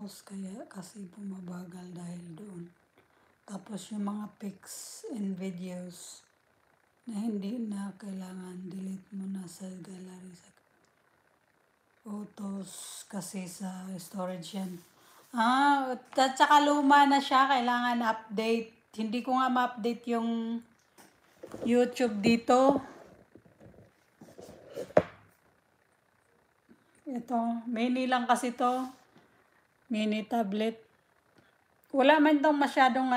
Tapos kaya kasi bumabagal dahil doon. Tapos yung mga pics and videos na hindi na kailangan, delete mo na sa gallery, sa photos kasi sa storage yan. At saka luma na siya, kailangan update. Hindi ko nga ma-update yung YouTube dito. Ito, mini lang kasi to. Mini tablet. Wala man tong masyadong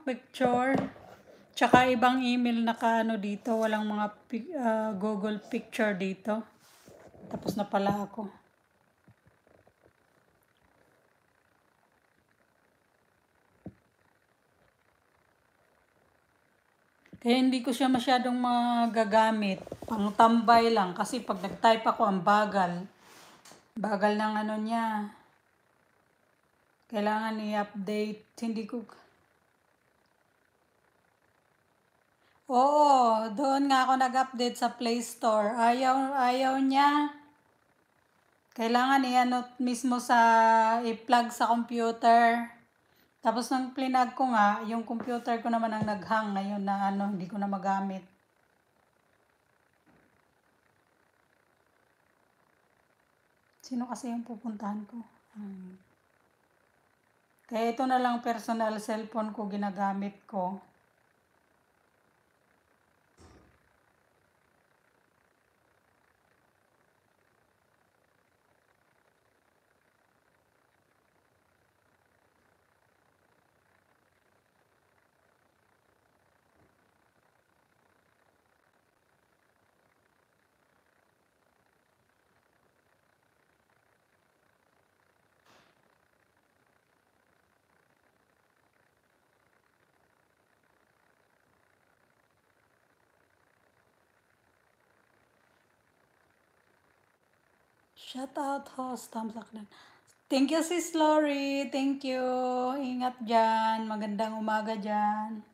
picture. Tsaka ibang email naka dito. Walang mga Google picture dito. Tapos na pala ako. Kaya hindi ko siya masyadong magagamit. Pang-tambay lang. Kasi pag nag-type ako, ang bagal. Bagal ng niya. Kailangan i-update. Hindi ko... Oo, doon nga ako nag-update sa Play Store. Ayaw niya. Kailangan mismo i-plug sa computer. Tapos nang plinag ko nga, yung computer ko naman ang nag-hang ngayon na hindi ko na magamit. Sino kasi yung pupuntahan ko? Kaya ito na lang personal cellphone ko ginagamit ko. Shout out host, thumbs up lang. Thank you sis Lori, thank you. Ingat dyan, magandang umaga dyan.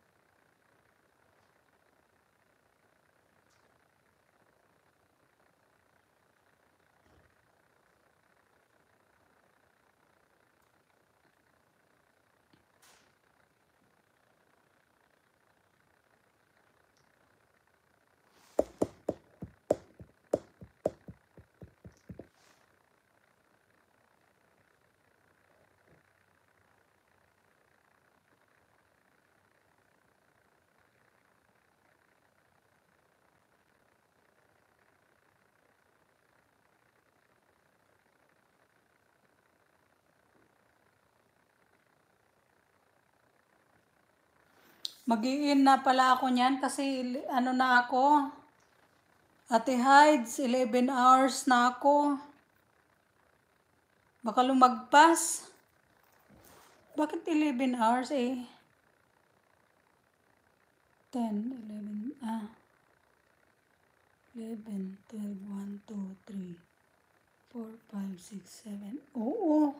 Mag-i-in na pala ako niyan kasi na ako. Ate Hides, 11 hours na ako. Baka lumagpas. Bakit 11 hours 10, 11, 11, 12, 1, 2, 3, 4, 5, 6, 7. Oo.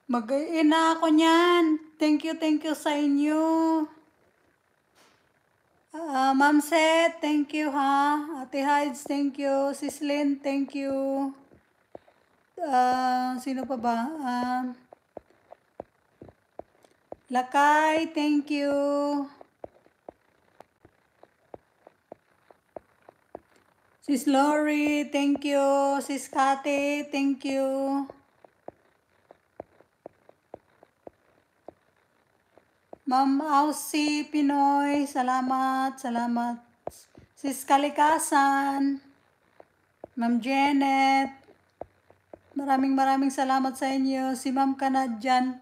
Mag-i-in na ako niyan. Thank you sa inyo. Ma'am Seth, thank you ha. Ate Hides, thank you. Sislyn, thank you. Sino pa ba? Lakay, thank you. Sis Lori, thank you. Sis Kate, thank you. Ma'am Aussie Pinoy, salamat. Sis Kalikasan, Ma'am Janet, maraming salamat sa inyo. Si Ma'am Kanadyan,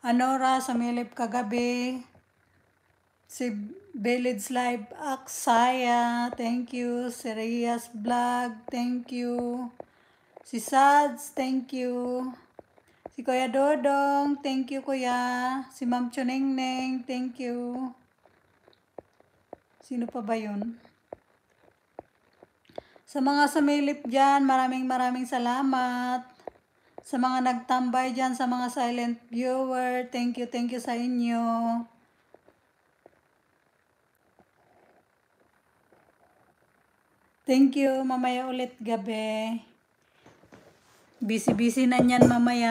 Anora, sumilip kagabi. Si Belids Live Aksaya, thank you. Si Rias Vlog, thank you. Si Sads, thank you. Si Kuya Dodong, thank you Kuya. Si Ma'am Chunengneng, thank you. Sino pa ba yun? Sa mga sumilip dyan, maraming salamat. Sa mga nagtambay dyan, sa mga silent viewer, thank you sa inyo. Thank you, mamaya ulit gabi. Busy na yan mamaya.